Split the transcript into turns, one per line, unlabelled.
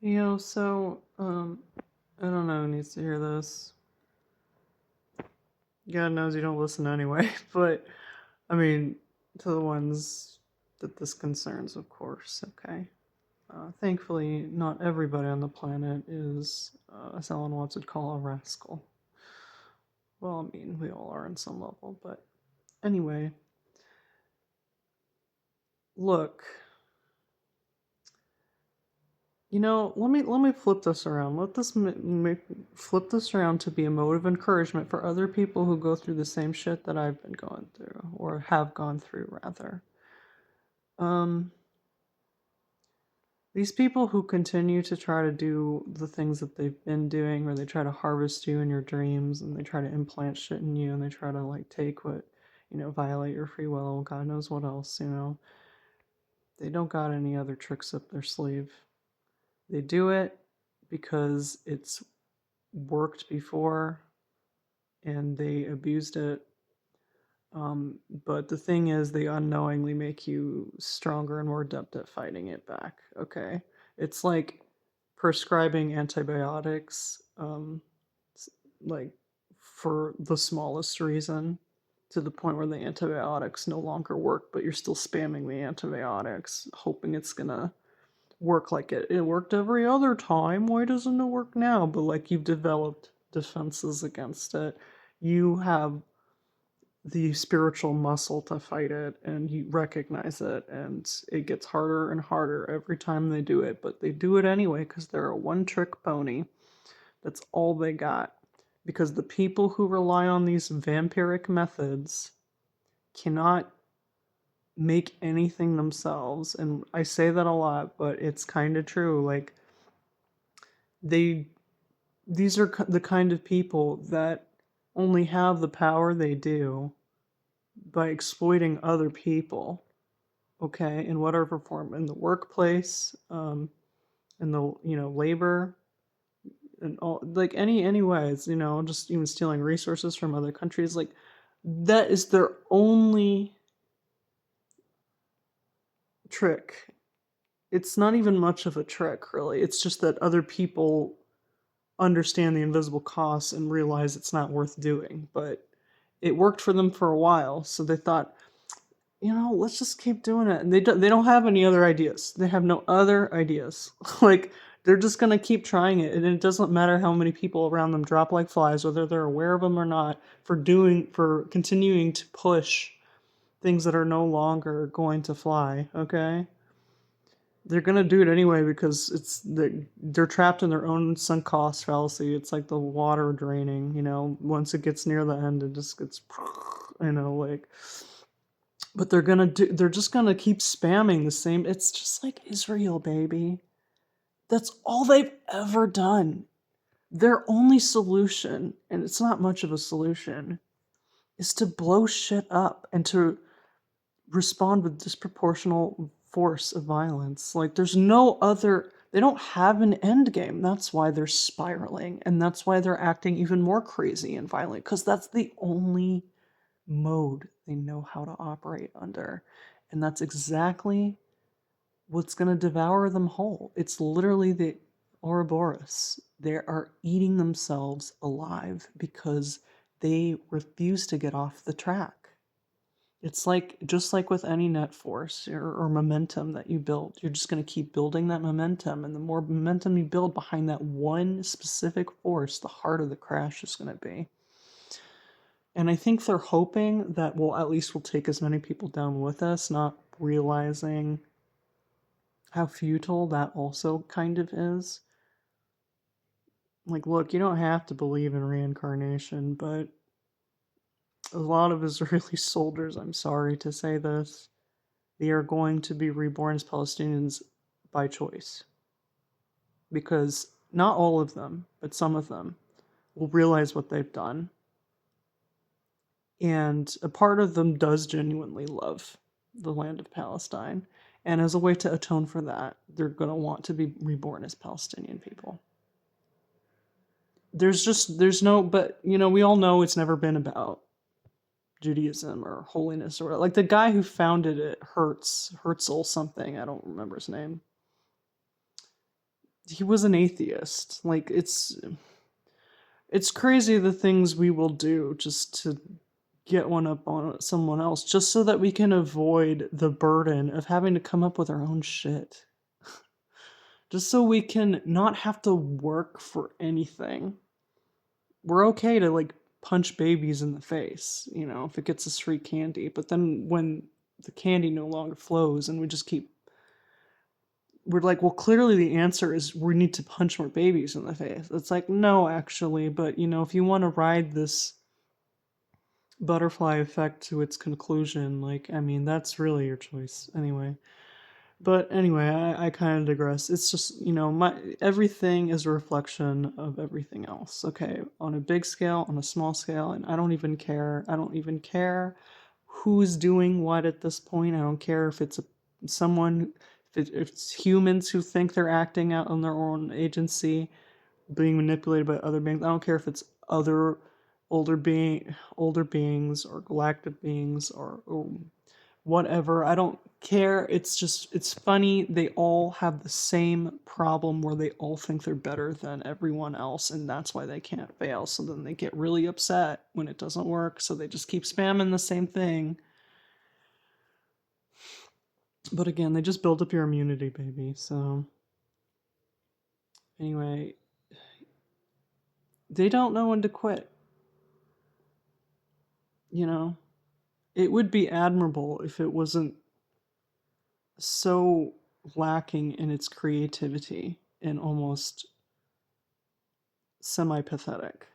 I don't know who needs to hear this. God knows you don't listen anyway, but I mean, to the ones that this concerns, of course, okay. Thankfully, not everybody on the planet is, as Ellen Watts would call, a rascal. Well, I mean, we all are on some level, but anyway, look, let me flip this around. Let this flip this around to be a mode of encouragement for other people who go through the same shit that I've been going through, or have gone through rather. Um, these people who continue to try to do the things that they've been doing, where they try to harvest you in your dreams, and they try to implant shit in you, and they try to like take what, violate your free will, God knows what else, they don't got any other tricks up their sleeve. They do it because it's worked before and they abused it. But the thing is, they unknowingly make you stronger and more adept at fighting it back. Okay, it's like prescribing antibiotics, like for the smallest reason, to the point where the antibiotics no longer work, but you're still spamming the antibiotics, hoping it's gonna work like it worked every other time. Why doesn't it work now? But like you've developed defenses against it. You have the spiritual muscle to fight it and you recognize it, and it gets harder and harder every time they do it, but they do it anyway because they're a one trick pony. That's all they got, because the people who rely on these vampiric methods cannot make anything themselves. And I say that a lot, but it's kind of true. Like, they these are the kind of people that only have the power they do by exploiting other people, okay, in whatever form, in the workplace, in the labor, and all, like any ways, just even stealing resources from other countries, like that is their only trick. It's not even much of a trick, really. It's just that other people understand the invisible costs and realize it's not worth doing. But it worked for them for a while, so they thought, let's just keep doing it. And they don't have any other ideas. They have no other ideas. Like, they're just gonna keep trying it, and it doesn't matter how many people around them drop like flies, whether they're aware of them or not, for continuing to push things that are no longer going to fly. Okay, they're gonna do it anyway because they're trapped in their own sunk cost fallacy. It's like the water draining. Once it gets near the end, it just gets, like. But they're just gonna keep spamming the same. It's just like Israel, baby. That's all they've ever done. Their only solution, and it's not much of a solution, is to blow shit up and to respond with disproportional force of violence. Like, there's no other. They don't have an end game. That's why they're spiraling, and that's why they're acting even more crazy and violent, because that's the only mode they know how to operate under. And that's exactly what's going to devour them whole. It's literally the Ouroboros. They are eating themselves alive because they refuse to get off the track. It's like, just like with any net force or momentum that you build, you're just going to keep building that momentum. And the more momentum you build behind that one specific force, the harder the crash is going to be. And I think they're hoping that we'll take as many people down with us, not realizing how futile that also kind of is. Like, look, you don't have to believe in reincarnation, but a lot of Israeli soldiers, I'm sorry to say this, they are going to be reborn as Palestinians by choice. Because not all of them, but some of them, will realize what they've done. And a part of them does genuinely love the land of Palestine. And as a way to atone for that, they're going to want to be reborn as Palestinian people. There's no, but, we all know it's never been about Judaism or holiness or like the guy who founded it, Herzl something, I don't remember his name. he was an atheist. Like it's crazy the things we will do just to get one up on someone else, just so that we can avoid the burden of having to come up with our own shit. Just so we can not have to work for anything. We're okay to like punch babies in the face, if it gets us free candy. But then when the candy no longer flows and we're like, well, clearly the answer is we need to punch more babies in the face. It's like, no, actually, but if you want to ride this butterfly effect to its conclusion, like, I mean, that's really your choice anyway. But anyway, I kind of digress. It's just, my everything is a reflection of everything else. Okay, on a big scale, on a small scale, and I don't even care. I don't even care who's doing what at this point. I don't care if it's someone, if it's humans who think they're acting out on their own agency, being manipulated by other beings. I don't care if it's other older beings or galactic beings or whatever. I don't care. It's funny. They all have the same problem where they all think they're better than everyone else, and that's why they can't fail. So then they get really upset when it doesn't work. So they just keep spamming the same thing. But again, they just build up your immunity, baby. So anyway, they don't know when to quit. It would be admirable if it wasn't so lacking in its creativity and almost semi-pathetic.